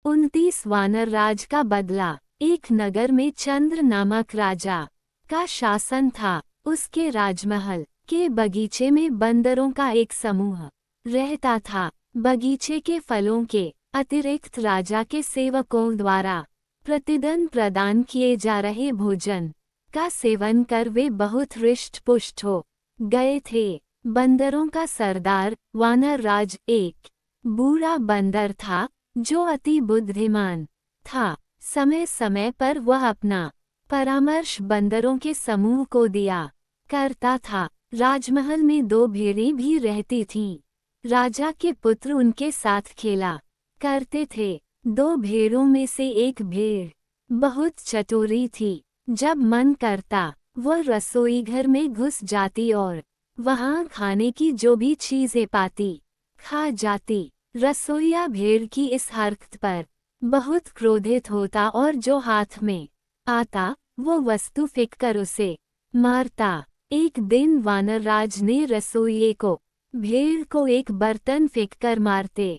29 वानर राज का बदला। एक नगर में चंद्र नामक राजा का शासन था। उसके राजमहल के बगीचे में बंदरों का एक समूह रहता था। बगीचे के फलों के अतिरिक्त राजा के सेवकों द्वारा प्रतिदिन प्रदान किए जा रहे भोजन का सेवन कर वे बहुत हृष्ट-पुष्ट हो गए थे। बंदरों का सरदार वानर राज एक बूढ़ा बंदर था जो अति बुद्धिमान था। समय समय पर वह अपना परामर्श बंदरों के समूह को दिया करता था। राजमहल में 2 भेड़ें भी रहती थीं। राजा के पुत्र उनके साथ खेला करते थे। 2 भेड़ों में से एक भेड़ बहुत चतुरी थी। जब मन करता वह रसोई घर में घुस जाती और वहां खाने की जो भी चीजें पाती खा जाती। रसोइया भेड़ की इस हरकत पर बहुत क्रोधित होता और जो हाथ में आता वो वस्तु फेंक कर उसे मारता। एक दिन वानरराज ने रसोइये को भेड़ को एक बर्तन फेंककर मारते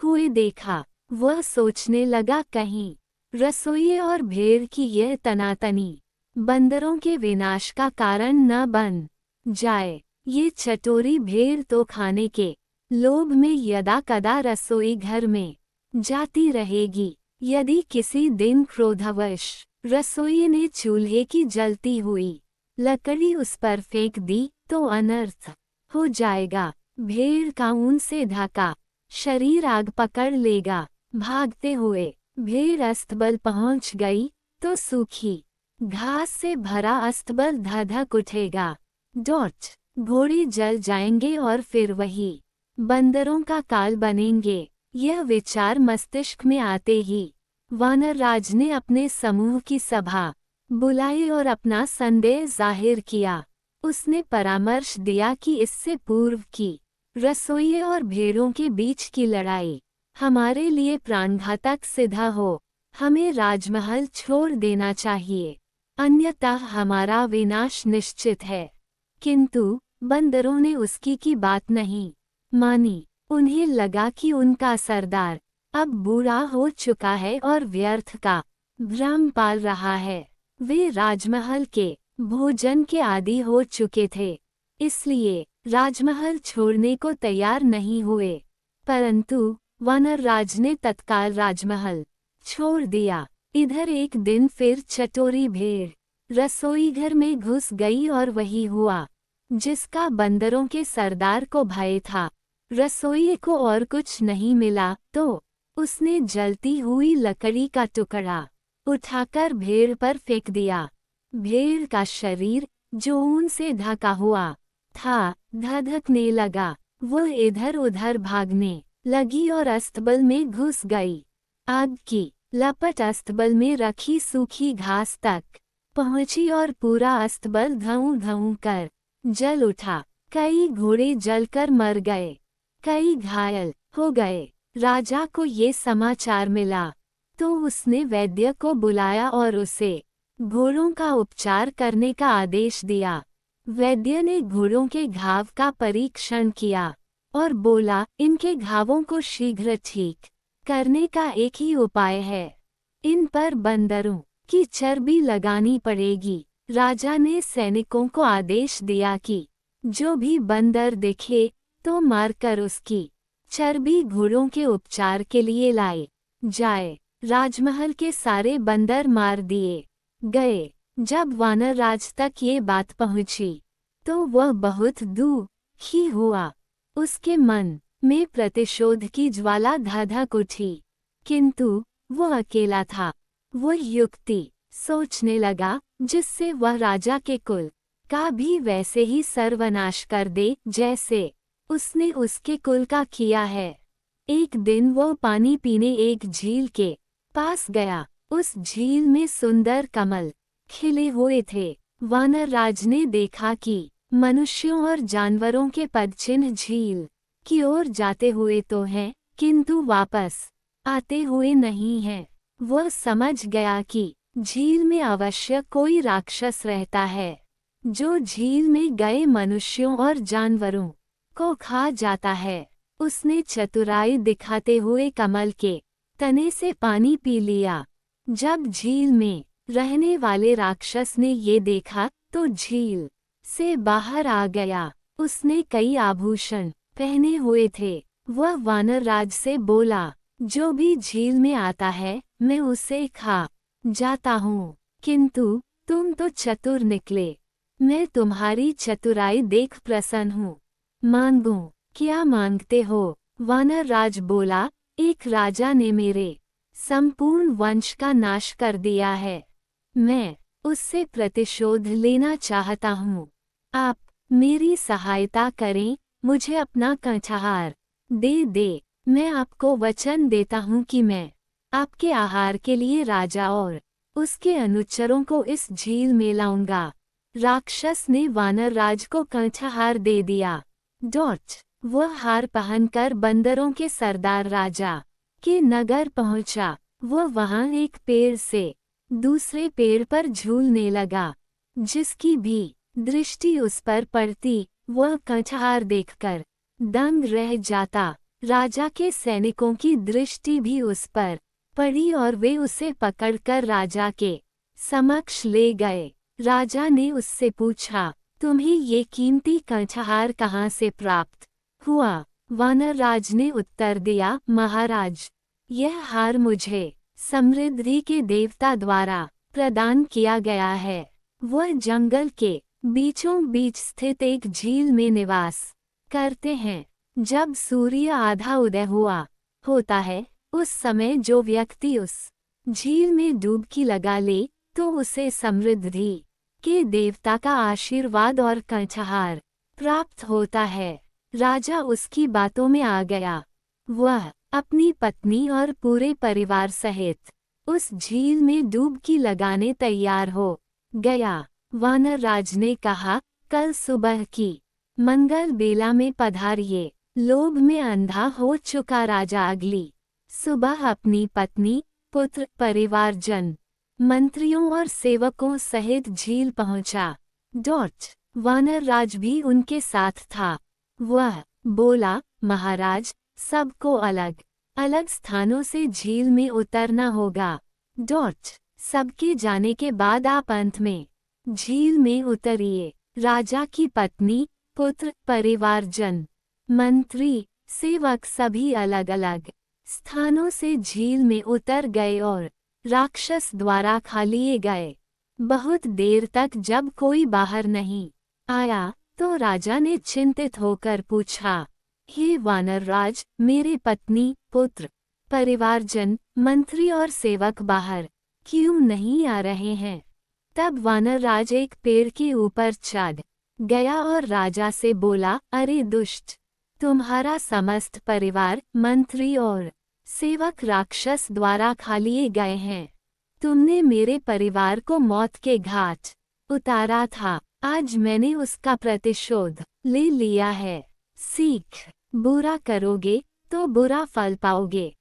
हुए देखा। वह सोचने लगा कहीं रसोइये और भेड़ की यह तनातनी बंदरों के विनाश का कारण न बन जाए। ये चटोरी भेड़ तो खाने के लोभ में यदा कदा रसोई घर में जाती रहेगी। यदि किसी दिन क्रोधवश रसोई ने चूल्हे की जलती हुई लकड़ी उस पर फेंक दी तो अनर्थ हो जाएगा। भेड़ का ऊन से ढका शरीर आग पकड़ लेगा। भागते हुए भेड़ अस्तबल पहुंच गई तो सूखी घास से भरा अस्तबल धधक उठेगा। घोड़े जल जाएंगे और फिर वही बंदरों का काल बनेंगे। यह विचार मस्तिष्क में आते ही वानरराज ने अपने समूह की सभा बुलाई और अपना संदेह जाहिर किया। उसने परामर्श दिया कि इससे पूर्व की रसोइये और भेड़ों के बीच की लड़ाई हमारे लिए प्राणघातक सिद्ध हो। हमें राजमहल छोड़ देना चाहिए, अन्यथा हमारा विनाश निश्चित है। किंतु बंदरों ने उसकी की बात नहीं मानी। उन्हें लगा कि उनका सरदार अब बूढ़ा हो चुका है और व्यर्थ का भ्रम पाल रहा है। वे राजमहल के भोजन के आदी हो चुके थे, इसलिए राजमहल छोड़ने को तैयार नहीं हुए। परंतु वानरराज ने तत्काल राजमहल छोड़ दिया। इधर एक दिन फिर चटोरी भेड़ रसोई घर में घुस गई और वही हुआ जिसका बंदरों के सरदार को भय था। रसोई को और कुछ नहीं मिला तो उसने जलती हुई लकड़ी का टुकड़ा उठाकर भेड़ पर फेंक दिया। भेड़ का शरीर जो ऊन से ढका हुआ था धधकने लगा। वह इधर उधर भागने लगी और अस्तबल में घुस गई। आग की लपट अस्तबल में रखी सूखी घास तक पहुंची और पूरा अस्तबल धूं धूं कर जल उठा। कई घोड़े जलकर मर गए, कई घायल हो गए। राजा को ये समाचार मिला तो उसने वैद्य को बुलाया और उसे घोड़ों का उपचार करने का आदेश दिया। वैद्य ने घोड़ों के घाव का परीक्षण किया और बोला, इनके घावों को शीघ्र ठीक करने का एक ही उपाय है, इन पर बंदरों की चर्बी लगानी पड़ेगी। राजा ने सैनिकों को आदेश दिया कि जो भी बंदर दिखे तो मारकर उसकी चर्बी घोड़ों के उपचार के लिए लाए जाए। राजमहल के सारे बंदर मार दिए गए। जब वानरराज तक ये बात पहुंची तो वह बहुत दुखी हुआ। उसके मन में प्रतिशोध की ज्वाला धधक उठी, किंतु वह अकेला था। वह युक्ति सोचने लगा जिससे वह राजा के कुल का भी वैसे ही सर्वनाश कर दे जैसे उसने उसके कुल का किया है। एक दिन वह पानी पीने एक झील के पास गया। उस झील में सुंदर कमल खिले हुए थे। वानरराज ने देखा कि मनुष्यों और जानवरों के पदचिन्ह झील की ओर जाते हुए तो हैं, किंतु वापस आते हुए नहीं हैं। वह समझ गया कि झील में अवश्य कोई राक्षस रहता है जो झील में गए मनुष्यों और जानवरों को खा जाता है। उसने चतुराई दिखाते हुए कमल के तने से पानी पी लिया। जब झील में रहने वाले राक्षस ने ये देखा तो झील से बाहर आ गया। उसने कई आभूषण पहने हुए थे। वह वानर राज से बोला, जो भी झील में आता है मैं उसे खा जाता हूँ, किंतु तुम तो चतुर निकले। मैं तुम्हारी चतुराई देख प्रसन्न हूँ। मांगो, क्या मांगते हो? वानर राज बोला, एक राजा ने मेरे संपूर्ण वंश का नाश कर दिया है। मैं उससे प्रतिशोध लेना चाहता हूँ। आप मेरी सहायता करें, मुझे अपना कंठहार दे। मैं आपको वचन देता हूँ कि मैं आपके आहार के लिए राजा और उसके अनुचरों को इस झील में लाऊंगा। राक्षस ने वानर राज को कंठहार दे दिया। वह हार पहनकर बंदरों के सरदार राजा के नगर पहुंचा। वह वहां एक पेड़ से दूसरे पेड़ पर झूलने लगा। जिसकी भी दृष्टि उस पर पड़ती, वह कंठहार देखकर दंग रह जाता। राजा के सैनिकों की दृष्टि भी उस पर पड़ी और वे उसे पकड़कर राजा के समक्ष ले गए। राजा ने उससे पूछा, तुम्हें ये कीमती कंठहार कहाँ से प्राप्त हुआ? वानर राज ने उत्तर दिया, महाराज, यह हार मुझे समृद्धि के देवता द्वारा प्रदान किया गया है। वह जंगल के बीचों बीच स्थित एक झील में निवास करते हैं। जब सूर्य आधा उदय होता है, उस समय जो व्यक्ति उस झील में डुबकी लगा ले तो उसे समृद्धि के देवता का आशीर्वाद और कंठहार प्राप्त होता है। राजा उसकी बातों में आ गया। वह अपनी पत्नी और पूरे परिवार सहित उस झील में डुबकी लगाने तैयार हो गया। वानर राज ने कहा, कल सुबह की मंगल बेला में पधारिए। लोभ में अंधा हो चुका राजा अगली सुबह अपनी पत्नी, पुत्र, परिवारजन, मंत्रियों और सेवकों सहित झील पहुंचा। वानर राज भी उनके साथ था। वह बोला, महाराज, सबको अलग अलग स्थानों से झील में उतरना होगा। सबके जाने के बाद आप अंत में झील में उतरिए। राजा की पत्नी, पुत्र, परिवारजन, मंत्री, सेवक सभी अलग अलग स्थानों से झील में उतर गए और राक्षस द्वारा खा लिए गए। बहुत देर तक जब कोई बाहर नहीं आया तो राजा ने चिंतित होकर पूछा, हे वानर राज, मेरे पत्नी, पुत्र, परिवारजन, मंत्री और सेवक बाहर क्यों नहीं आ रहे हैं? तब वानर राज एक पेड़ के ऊपर चढ़ गया और राजा से बोला, अरे दुष्ट, तुम्हारा समस्त परिवार, मंत्री और सेवक राक्षस द्वारा खा लिए गए हैं। तुमने मेरे परिवार को मौत के घाट उतारा था। आज मैंने उसका प्रतिशोध ले लिया है। सीख, बुरा करोगे तो बुरा फल पाओगे।